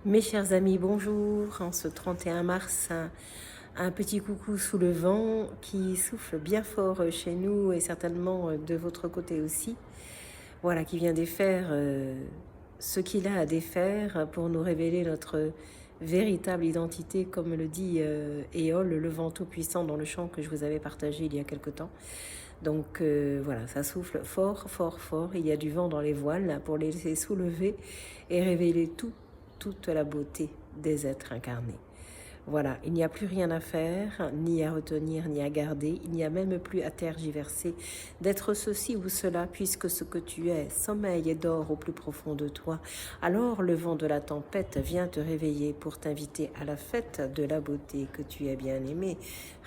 Mes chers amis, bonjour. En ce 31 mars, un petit coucou sous le vent qui souffle bien fort chez nous et certainement de votre côté aussi. Voilà, qui vient défaire ce qu'il a à défaire pour nous révéler notre véritable identité, comme le dit Éole, le vent tout-puissant dans le chant que je vous avais partagé il y a quelque temps. Donc voilà, ça souffle fort, fort, fort. Il y a du vent dans les voiles pour les laisser soulever et révéler toute la beauté des êtres incarnés. Voilà, il n'y a plus rien à faire, ni à retenir, ni à garder. Il n'y a même plus à tergiverser d'être ceci ou cela, puisque ce que tu es sommeille et dort au plus profond de toi. Alors le vent de la tempête vient te réveiller pour t'inviter à la fête de la beauté que tu es bien-aimé.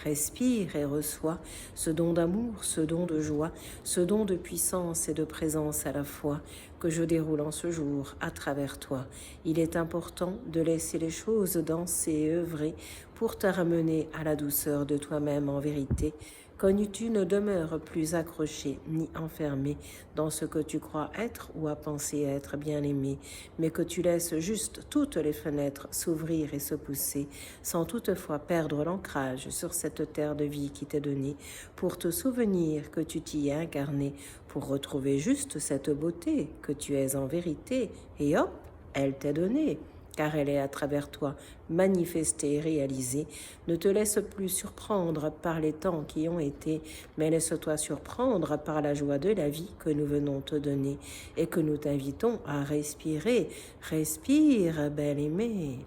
Respire et reçois ce don d'amour, ce don de joie, ce don de puissance et de présence à la fois que je déroule en ce jour à travers toi. Il est important de laisser les choses danser et œuvrer pour te ramener à la douceur de toi-même en vérité, que tu ne demeures plus accroché ni enfermé dans ce que tu crois être ou à penser être bien-aimé, mais que tu laisses juste toutes les fenêtres s'ouvrir et se pousser, sans toutefois perdre l'ancrage sur cette terre de vie qui t'est donnée, pour te souvenir que tu t'y es incarné, pour retrouver juste cette beauté que tu es en vérité, et hop, elle t'est donnée, car elle est à travers toi manifestée et réalisée. Ne te laisse plus surprendre par les temps qui ont été, mais laisse-toi surprendre par la joie de la vie que nous venons te donner et que nous t'invitons à respirer. Respire, belle-aimée.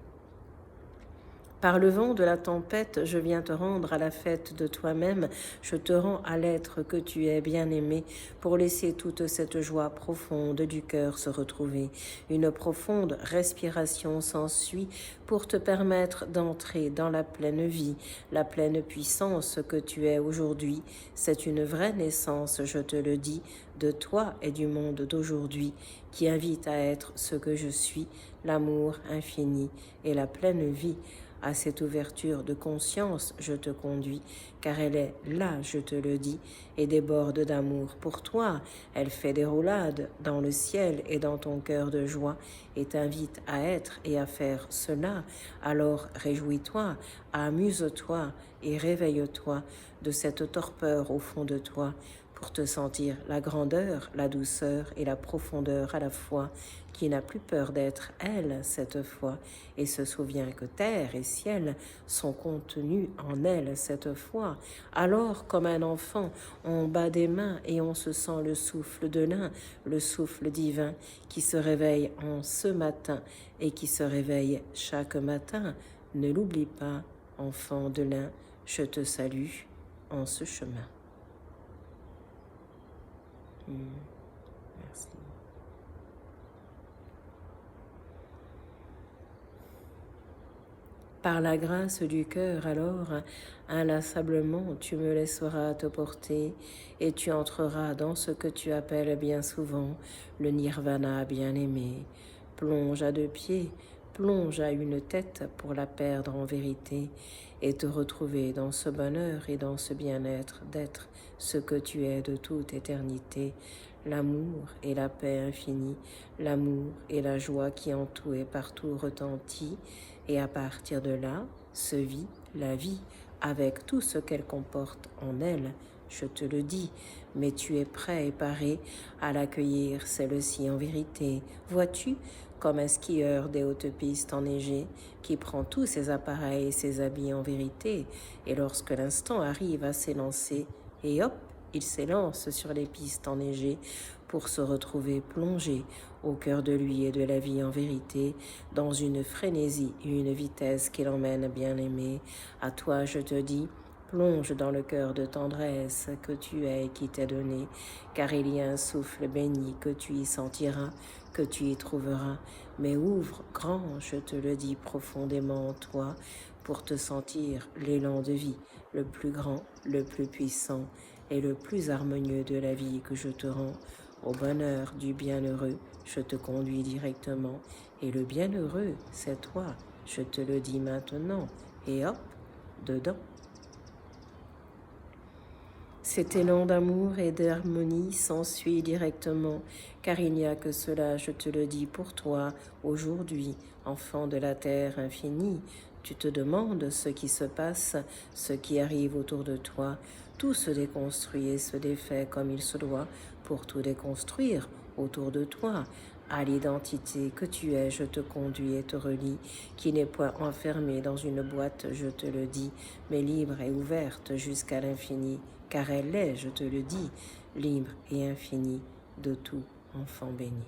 Par le vent de la tempête, je viens te rendre à la fête de toi-même, je te rends à l'être que tu es bien-aimé, pour laisser toute cette joie profonde du cœur se retrouver. Une profonde respiration s'ensuit pour te permettre d'entrer dans la pleine vie, la pleine puissance que tu es aujourd'hui. C'est une vraie naissance, je te le dis, de toi et du monde d'aujourd'hui, qui invite à être ce que je suis, l'amour infini et la pleine vie. À cette ouverture de conscience, je te conduis, car elle est là, je te le dis, et déborde d'amour pour toi. Elle fait des roulades dans le ciel et dans ton cœur de joie, et t'invite à être et à faire cela. Alors réjouis-toi, amuse-toi et réveille-toi de cette torpeur au fond de toi, pour te sentir la grandeur, la douceur et la profondeur à la fois, qui n'a plus peur d'être elle cette fois, et se souvient que terre et ciel sont contenus en elle cette fois. Alors, comme un enfant, on bat des mains et on se sent le souffle de l'un, le souffle divin, qui se réveille en ce matin et qui se réveille chaque matin. Ne l'oublie pas, enfant de l'un, je te salue en ce chemin. Merci. Par la grâce du cœur, alors, inlassablement, tu me laisseras te porter et tu entreras dans ce que tu appelles bien souvent le nirvana bien-aimé. Plonge à deux pieds, plonge à une tête pour la perdre en vérité et te retrouver dans ce bonheur et dans ce bien-être d'être ce que tu es de toute éternité, l'amour et la paix infinie, l'amour et la joie qui en tout et partout retentit, et à partir de là se vit la vie avec tout ce qu'elle comporte en elle. Je te le dis, mais tu es prêt et paré à l'accueillir, celle-ci en vérité. Vois-tu, comme un skieur des hautes pistes enneigées qui prend tous ses appareils et ses habits en vérité, et lorsque l'instant arrive à s'élancer, et hop, il s'élance sur les pistes enneigées pour se retrouver plongé au cœur de lui et de la vie en vérité, dans une frénésie et une vitesse qui l'emmène bien aimé. À toi je te dis, plonge dans le cœur de tendresse que tu es et qui t'est donné, car il y a un souffle béni que tu y sentiras, que tu y trouveras. Mais ouvre grand, je te le dis profondément en toi, pour te sentir l'élan de vie, le plus grand, le plus puissant et le plus harmonieux de la vie que je te rends. Au bonheur du bienheureux, je te conduis directement, et le bienheureux, c'est toi, je te le dis maintenant, et hop, dedans. Cet élan d'amour et d'harmonie s'ensuit directement, car il n'y a que cela, je te le dis pour toi, aujourd'hui, enfant de la terre infinie. Tu te demandes ce qui se passe, ce qui arrive autour de toi. Tout se déconstruit et se défait comme il se doit pour tout déconstruire autour de toi. À l'identité que tu es, je te conduis et te relie, qui n'est point enfermée dans une boîte, je te le dis, mais libre et ouverte jusqu'à l'infini, car elle est, je te le dis, libre et infinie de tout enfant béni.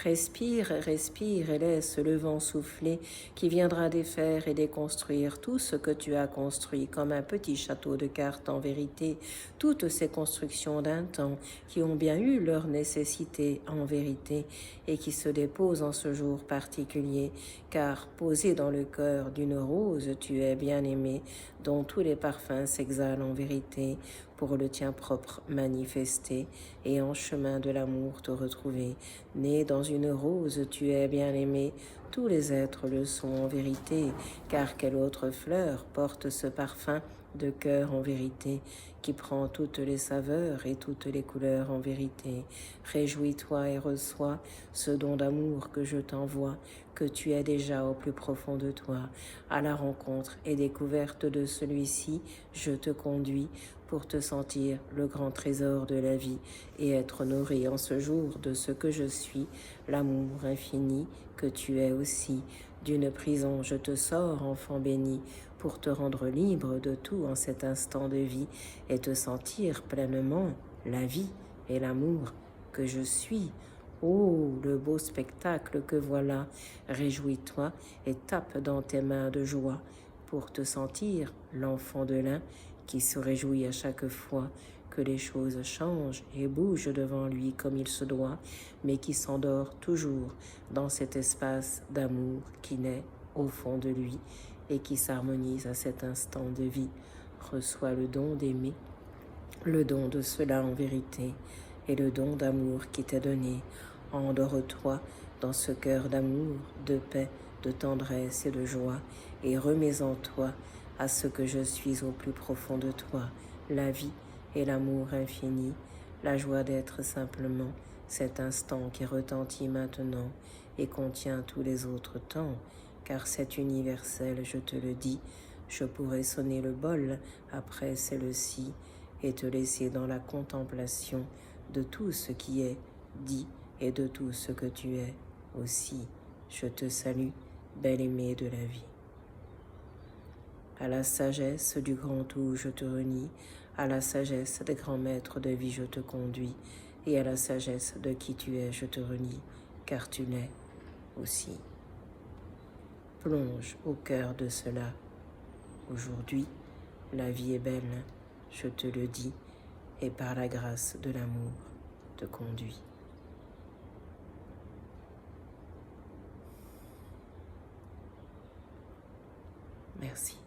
Respire, respire et laisse le vent souffler qui viendra défaire et déconstruire tout ce que tu as construit comme un petit château de cartes en vérité, toutes ces constructions d'un temps qui ont bien eu leur nécessité en vérité et qui se déposent en ce jour particulier, car posé dans le cœur d'une rose tu es bien-aimé, dont tous les parfums s'exhalent en vérité, pour le tien propre manifester et en chemin de l'amour te retrouver. Né dans une rose, tu es bien-aimé, tous les êtres le sont en vérité, car quelle autre fleur porte ce parfum de cœur en vérité, qui prend toutes les saveurs et toutes les couleurs en vérité. Réjouis-toi et reçois ce don d'amour que je t'envoie, que tu es déjà au plus profond de toi. À la rencontre et découverte de celui-ci, je te conduis pour te sentir le grand trésor de la vie et être honoré en ce jour de ce que je suis, l'amour infini que tu es aussi. D'une prison je te sors, enfant béni, pour te rendre libre de tout en cet instant de vie et te sentir pleinement la vie et l'amour que je suis. Oh, le beau spectacle que voilà, réjouis-toi et tape dans tes mains de joie pour te sentir l'enfant de l'un qui se réjouit à chaque fois que les choses changent et bougent devant lui comme il se doit, mais qui s'endort toujours dans cet espace d'amour qui naît au fond de lui et qui s'harmonise à cet instant de vie. Reçois le don d'aimer, le don de cela en vérité, et le don d'amour qui t'est donné. Endors-toi dans ce cœur d'amour, de paix, de tendresse et de joie, et remets en toi à ce que je suis au plus profond de toi, la vie et l'amour infini, la joie d'être simplement cet instant qui retentit maintenant et contient tous les autres temps, car c'est universel, je te le dis. Je pourrais sonner le bol après celle-ci et te laisser dans la contemplation de tout ce qui est dit et de tout ce que tu es aussi. Je te salue, bel-aimé de la vie. À la sagesse du grand tout je te renie, à la sagesse des grands maîtres de vie je te conduis, et à la sagesse de qui tu es je te renie, car tu l'es aussi. Plonge au cœur de cela. Aujourd'hui, la vie est belle, je te le dis, et par la grâce de l'amour te conduis. Merci.